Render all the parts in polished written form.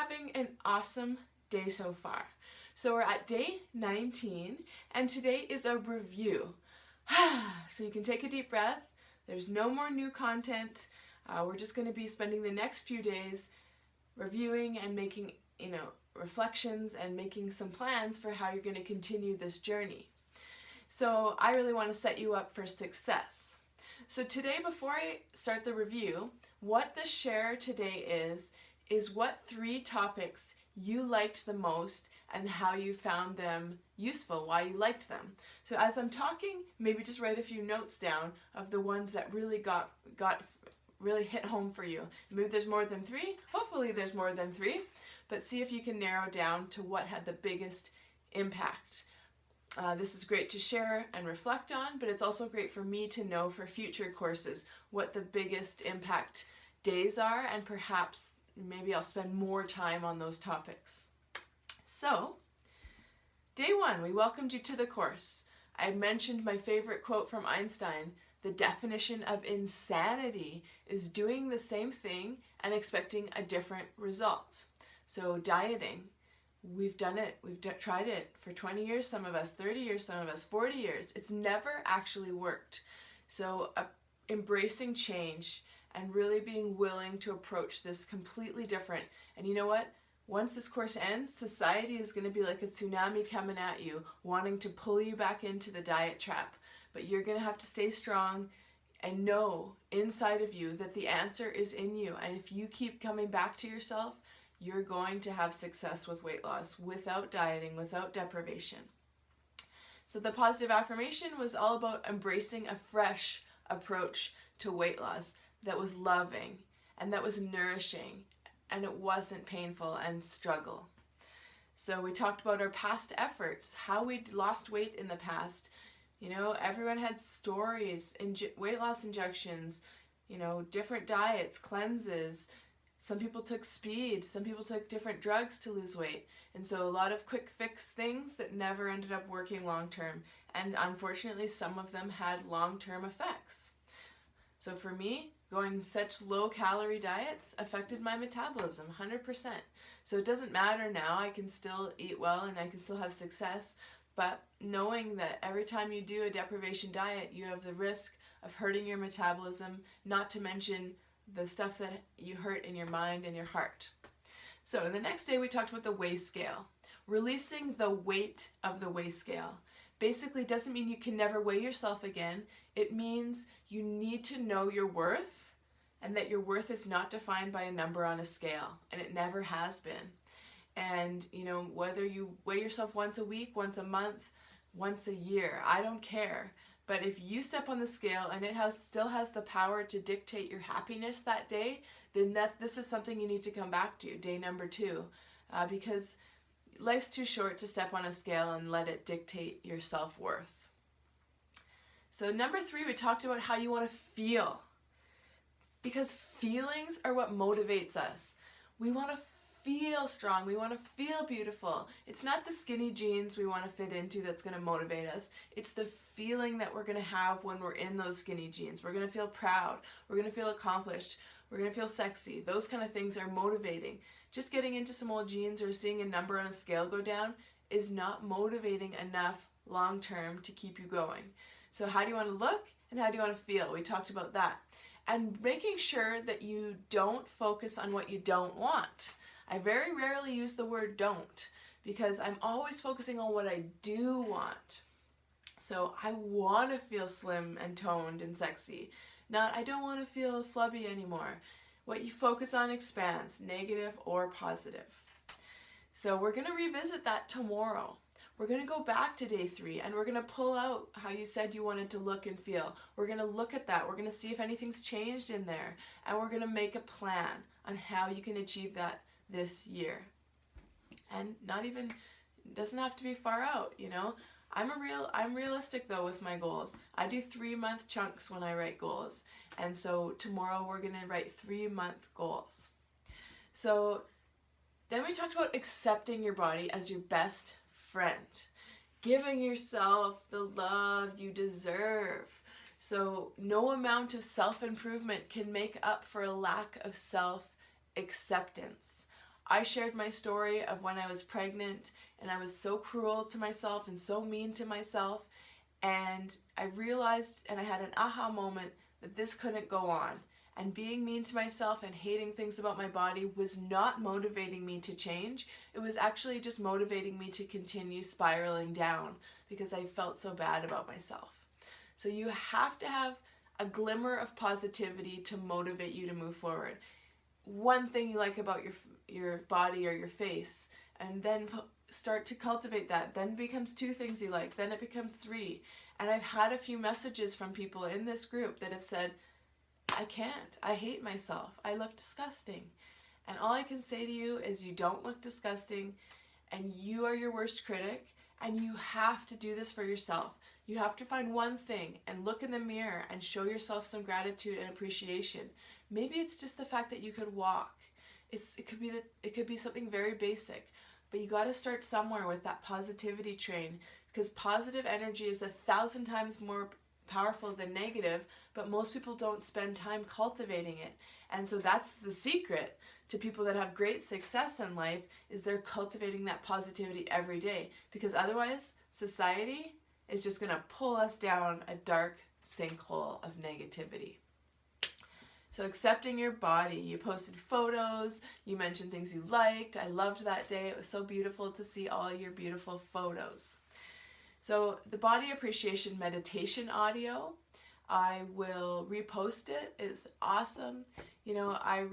having an awesome day so far. So we're at day 19 and today is a review. So you can take a deep breath. There's no more new content. We're just going to be spending the next few days reviewing and making, reflections and making some plans for how you're going to continue this journey. So I really want to set you up for success. So today, before I start the review, what the share today is what 3 topics you liked the most and how you found them useful, why you liked them. So as I'm talking, maybe just write a few notes down of the ones that really really hit home for you. Maybe there's more than 3, hopefully there's more than 3, but see if you can narrow down to what had the biggest impact. This is great to share and reflect on, but it's also great for me to know for future courses what the biggest impact days are, and perhaps maybe I'll spend more time on those topics. So, day 1, we welcomed you to the course. I mentioned my favorite quote from Einstein: the definition of insanity is doing the same thing and expecting a different result. So dieting, we've done it, tried it for 20 years, some of us, 30 years, some of us, 40 years. It's never actually worked. So embracing change and really being willing to approach this completely different. And you know what? Once this course ends, society is going to be like a tsunami coming at you, wanting to pull you back into the diet trap. But you're going to have to stay strong and know inside of you that the answer is in you. And if you keep coming back to yourself, you're going to have success with weight loss without dieting, without deprivation. So the positive affirmation was all about embracing a fresh approach to weight loss that was loving and that was nourishing and it wasn't painful and struggle. So we talked about our past efforts, how we'd lost weight in the past. Everyone had stories, weight loss injections, different diets, cleanses. Some people took speed, some people took different drugs to lose weight. And so a lot of quick fix things that never ended up working long term. And unfortunately, some of them had long-term effects. So for me, going such low-calorie diets affected my metabolism 100%. So it doesn't matter now, I can still eat well and I can still have success. But knowing that every time you do a deprivation diet, you have the risk of hurting your metabolism, not to mention the stuff that you hurt in your mind and your heart. So the next day we talked about the weigh scale. Releasing the weight of the weigh scale basically doesn't mean you can never weigh yourself again. It means you need to know your worth and that your worth is not defined by a number on a scale, and it never has been. And whether you weigh yourself once a week, once a month, once a year, I don't care. But if you step on the scale and it still has the power to dictate your happiness that day, then this is something you need to come back to, day number 2, because life's too short to step on a scale and let it dictate your self-worth. So number 3, we talked about how you want to feel, because feelings are what motivates us. We want to feel strong. We want to feel beautiful. It's not the skinny jeans we want to fit into that's going to motivate us. It's the feeling that we're going to have when we're in those skinny jeans. We're going to feel proud. We're going to feel accomplished. We're going to feel sexy. Those kind of things are motivating. Just getting into some old jeans or seeing a number on a scale go down is not motivating enough long term to keep you going. So how do you want to look and how do you want to feel? We talked about that. And making sure that you don't focus on what you don't want. I very rarely use the word don't because I'm always focusing on what I do want. So I want to feel slim and toned and sexy. Not I don't want to feel flubby anymore. What you focus on expands, negative or positive. So we're going to revisit that tomorrow. We're going to go back to day 3 and we're going to pull out how you said you wanted to look and feel. We're going to look at that. We're going to see if anything's changed in there. And we're going to make a plan on how you can achieve that this year. And doesn't have to be far out, I'm realistic though with my goals. I do 3-month chunks when I write goals. And so tomorrow we're going to write 3-month goals. So then we talked about accepting your body as your best friend. Giving yourself the love you deserve. So no amount of self-improvement can make up for a lack of self-acceptance. I shared my story of when I was pregnant and I was so cruel to myself and so mean to myself, and I realized and I had an aha moment that this couldn't go on. And being mean to myself and hating things about my body was not motivating me to change. It was actually just motivating me to continue spiraling down because I felt so bad about myself. So you have to have a glimmer of positivity to motivate you to move forward. One thing you like about your body or your face, and then start to cultivate that. Then it becomes 2 things you like, then it becomes 3. And I've had a few messages from people in this group that have said, I can't. I hate myself. I look disgusting. And all I can say to you is you don't look disgusting, and you are your worst critic, and you have to do this for yourself. You have to find one thing and look in the mirror and show yourself some gratitude and appreciation. Maybe it's just the fact that you could walk. It could be something very basic, but you got to start somewhere with that positivity train, because positive energy is 1,000 times more powerful than negative, but most people don't spend time cultivating it. And so that's the secret to people that have great success in life, is they're cultivating that positivity every day, because otherwise society is just going to pull us down a dark sinkhole of negativity. So accepting your body. You posted photos, you mentioned things you liked. I loved that day. It was so beautiful to see all your beautiful photos. So the body appreciation meditation audio, I will repost it. It's awesome. You know, I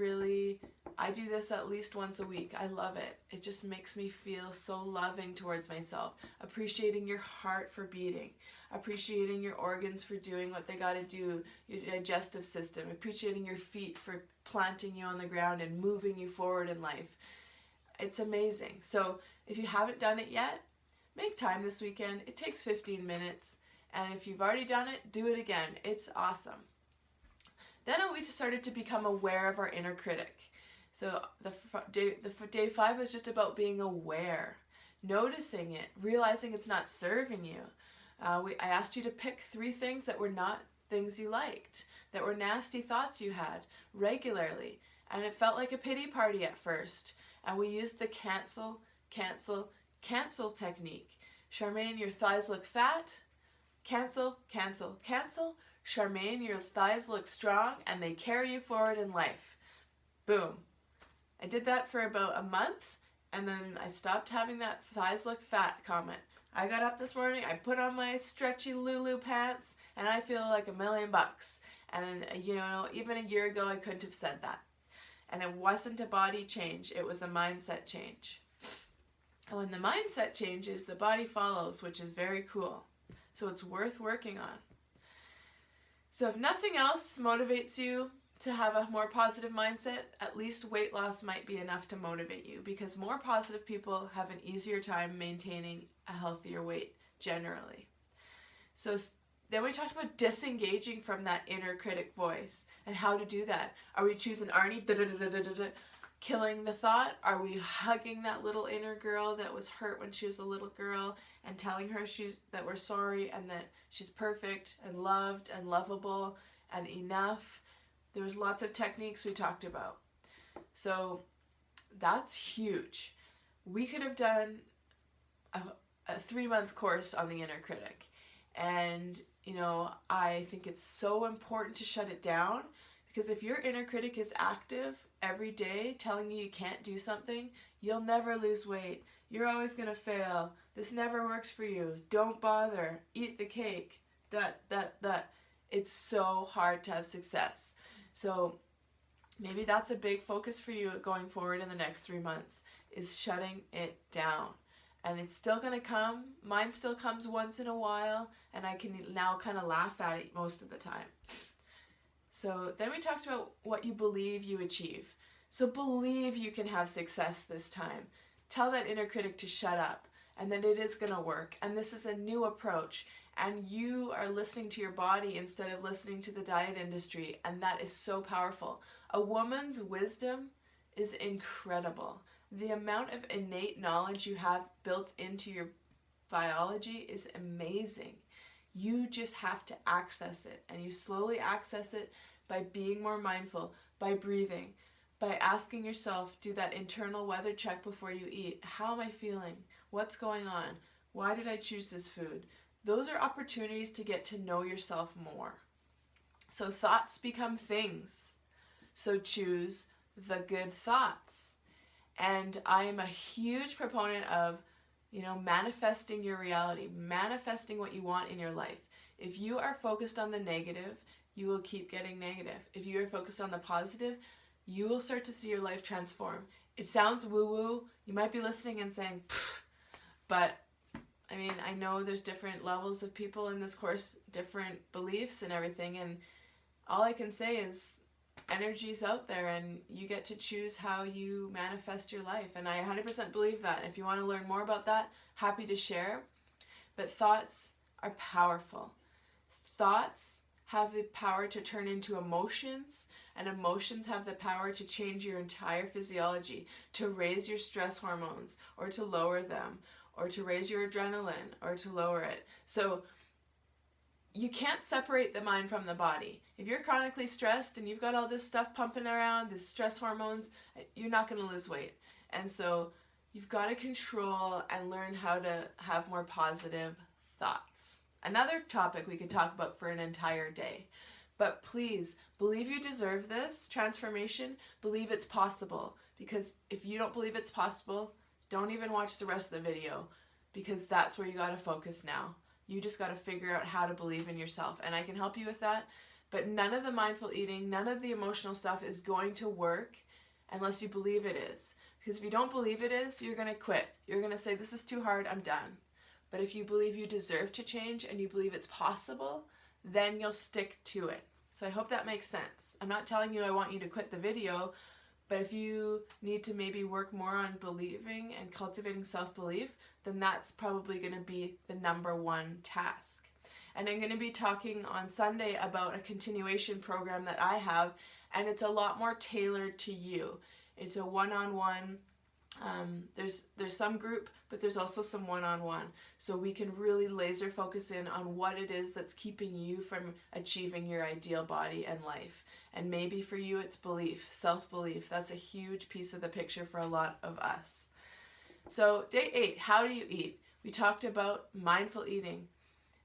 do this at least once a week. I love it. It just makes me feel so loving towards myself. Appreciating your heart for beating. Appreciating your organs for doing what they got to do. Your digestive system. Appreciating your feet for planting you on the ground and moving you forward in life. It's amazing. So if you haven't done it yet, make time this weekend. It takes 15 minutes. And if you've already done it, do it again. It's awesome. Then we started to become aware of our inner critic. So day 5 was just about being aware, noticing it, realizing it's not serving you. I asked you to pick 3 things that were not things you liked, that were nasty thoughts you had regularly. And it felt like a pity party at first. And we used the cancel technique. Charmaine, your thighs look fat. Cancel. Charmaine, your thighs look strong and they carry you forward in life. Boom. I did that for about a month, and then I stopped having that thighs look fat comment. I got up this morning, I put on my stretchy Lulu pants, and I feel like $1,000,000. And you know, even a year ago I couldn't have said that. And it wasn't a body change, it was a mindset change. And when the mindset changes, the body follows, which is very cool. So it's worth working on. So if nothing else motivates you to have a more positive mindset, at least weight loss might be enough to motivate you, because more positive people have an easier time maintaining a healthier weight generally. So then we talked about disengaging from that inner critic voice and how to do that. Are we choosing Arnie, killing the thought? Are we hugging that little inner girl that was hurt when she was a little girl and telling her that we're sorry and that she's perfect and loved and lovable and enough? There was lots of techniques we talked about. So that's huge. We could have done a 3-month course on the inner critic. And, you know, I think it's so important to shut it down, because if your inner critic is active every day telling you can't do something, you'll never lose weight. You're always going to fail. This never works for you. Don't bother. Eat the cake. It's so hard to have success. So maybe that's a big focus for you going forward in the next 3 months, is shutting it down. And it's still going to come. Mine still comes once in a while, and I can now kind of laugh at it most of the time. So then we talked about what you believe you achieve. So believe you can have success this time. Tell that inner critic to shut up, and that it is going to work. And this is a new approach, and you are listening to your body instead of listening to the diet industry, and that is so powerful. A woman's wisdom is incredible. The amount of innate knowledge you have built into your biology is amazing. You just have to access it, and you slowly access it by being more mindful, by breathing, by asking yourself, do that internal weather check before you eat. How am I feeling? What's going on? Why did I choose this food? Those are opportunities to get to know yourself more. So thoughts become things. So choose the good thoughts. And I am a huge proponent of, manifesting your reality, manifesting what you want in your life. If you are focused on the negative, you will keep getting negative. If you are focused on the positive, you will start to see your life transform. It sounds woo-woo. You might be listening and saying, pfft, but I know there's different levels of people in this course, different beliefs and everything, and all I can say is energy's out there and you get to choose how you manifest your life. And I 100% believe that. If you want to learn more about that, happy to share. But thoughts are powerful. Thoughts have the power to turn into emotions, and emotions have the power to change your entire physiology, to raise your stress hormones or to lower them, or to raise your adrenaline or to lower it. So you can't separate the mind from the body. If you're chronically stressed and you've got all this stuff pumping around, this stress hormones, you're not going to lose weight. And so you've got to control and learn how to have more positive thoughts. Another topic we could talk about for an entire day. But please, believe you deserve this transformation. Believe it's possible. Because if you don't believe it's possible, don't even watch the rest of the video. Because that's where you got to focus now. You just got to figure out how to believe in yourself. And I can help you with that. But none of the mindful eating, none of the emotional stuff is going to work unless you believe it is. Because if you don't believe it is, you're going to quit. You're going to say, this is too hard, I'm done. But if you believe you deserve to change and you believe it's possible, then you'll stick to it. So I hope that makes sense. I'm not telling you I want you to quit the video, but if you need to maybe work more on believing and cultivating self-belief, then that's probably going to be the number one task. And I'm going to be talking on Sunday about a continuation program that I have, and it's a lot more tailored to you. It's a one-on-one. There's some group, but there's also some one-on-one. So we can really laser focus in on what it is that's keeping you from achieving your ideal body and life. And maybe for you it's belief, self-belief. That's a huge piece of the picture for a lot of us. So day 8, how do you eat? We talked about mindful eating.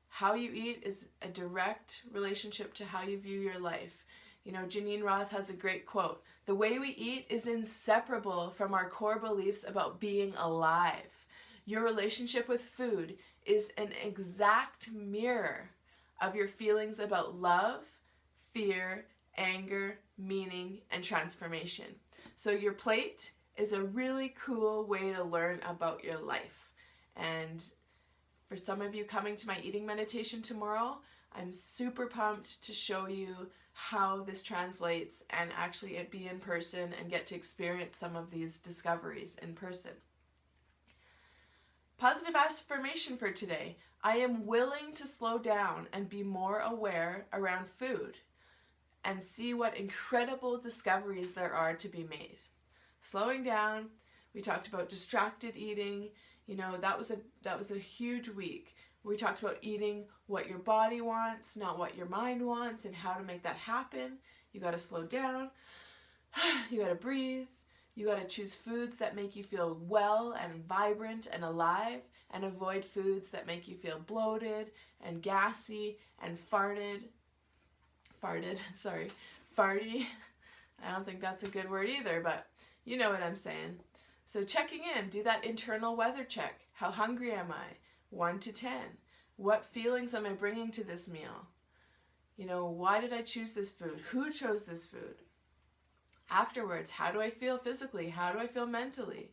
How you eat is a direct relationship to how you view your life. Janine Roth has a great quote. The way we eat is inseparable from our core beliefs about being alive. Your relationship with food is an exact mirror of your feelings about love, fear, anger, meaning, and transformation. So your plate is a really cool way to learn about your life. And for some of you coming to my eating meditation tomorrow, I'm super pumped to show you how this translates and actually be in person and get to experience some of these discoveries in person. Positive affirmation for today. I am willing to slow down and be more aware around food and see what incredible discoveries there are to be made. Slowing down, we talked about distracted eating. That was a huge week. We talked about eating what your body wants, not what your mind wants, and how to make that happen. You got to slow down. You got to breathe. You got to choose foods that make you feel well and vibrant and alive, and avoid foods that make you feel bloated and gassy and farty. I don't think that's a good word either, but you know what I'm saying. So checking in, do that internal weather check. How hungry am I? 1 to 10. What feelings am I bringing to this meal? Why did I choose this food? Who chose this food? Afterwards, how do I feel physically? How do I feel mentally?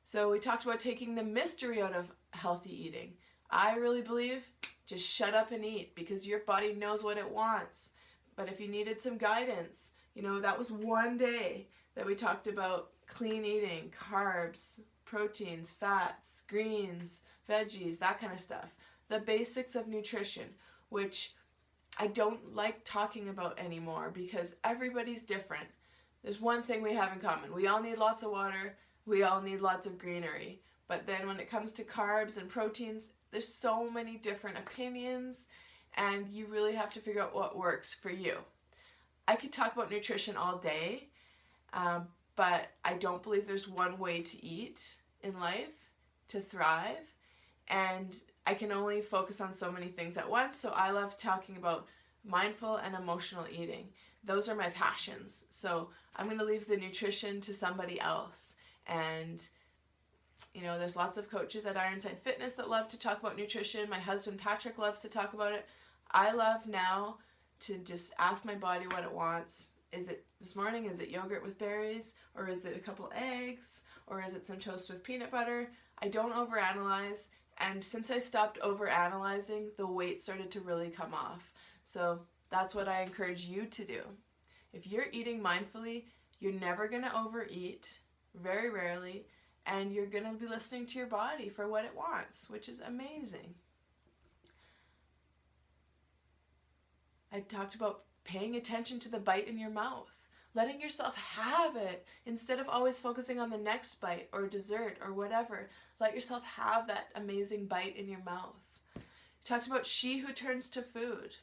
So we talked about taking the mystery out of healthy eating. I really believe just shut up and eat because your body knows what it wants. But if you needed some guidance, that was one day that we talked about clean eating, carbs, proteins, fats, greens, veggies, that kind of stuff. The basics of nutrition, which I don't like talking about anymore because everybody's different. There's one thing we have in common. We all need lots of water. We all need lots of greenery. But then when it comes to carbs and proteins, there's so many different opinions, and you really have to figure out what works for you. I could talk about nutrition all day, But I don't believe there's one way to eat in life to thrive, and I can only focus on so many things at once. So I love talking about mindful and emotional eating. Those are my passions. So I'm going to leave the nutrition to somebody else. And there's lots of coaches at Ironside Fitness that love to talk about nutrition. My husband Patrick loves to talk about it. I love now to just ask my body what it wants. Is it this morning, is it yogurt with berries, or is it a couple eggs, or is it some toast with peanut butter? I don't overanalyze, and since I stopped overanalyzing, the weight started to really come off. So that's what I encourage you to do. If you're eating mindfully, you're never going to overeat, very rarely, and you're going to be listening to your body for what it wants, which is amazing. I talked about paying attention to the bite in your mouth, letting yourself have it instead of always focusing on the next bite or dessert or whatever. Let yourself have that amazing bite in your mouth. I talked about she who turns to food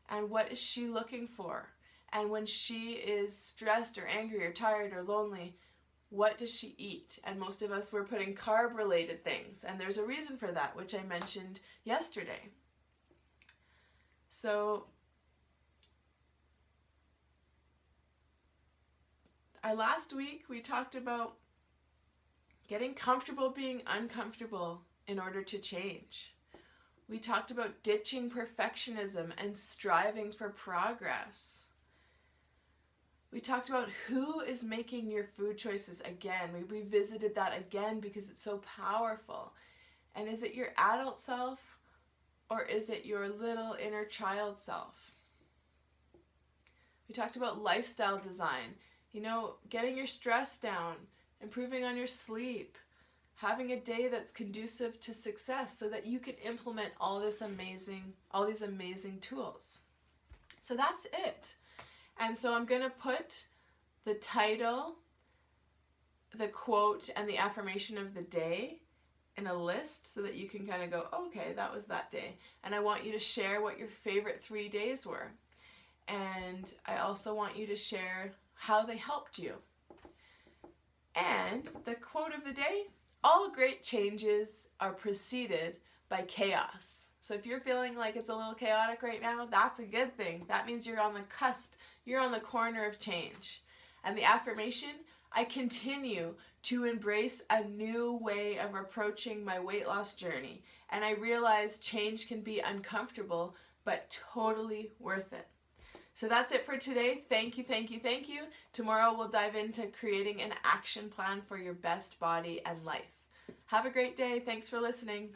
and what is she looking for. And when she is stressed or angry or tired or lonely, what does she eat? And most of us were putting carb-related things, and there's a reason for that, which I mentioned yesterday. So last week we talked about getting comfortable being uncomfortable in order to change. We talked about ditching perfectionism and striving for progress. We talked about who is making your food choices again. We revisited that again because it's so powerful. And is it your adult self or is it your little inner child self? We talked about lifestyle design. Getting your stress down, improving on your sleep, having a day that's conducive to success so that you can implement all these amazing tools. So that's it. And so I'm going to put the title, the quote, and the affirmation of the day in a list so that you can kind of go, okay, that was that day. And I want you to share what your favorite 3 days were. And I also want you to share how they helped you. And the quote of the day, all great changes are preceded by chaos. So if you're feeling like it's a little chaotic right now, that's a good thing. That means you're on the cusp, you're on the corner of change. And the affirmation, I continue to embrace a new way of approaching my weight loss journey. And I realize change can be uncomfortable, but totally worth it. So that's it for today. Thank you, thank you, thank you. Tomorrow we'll dive into creating an action plan for your best body and life. Have a great day. Thanks for listening.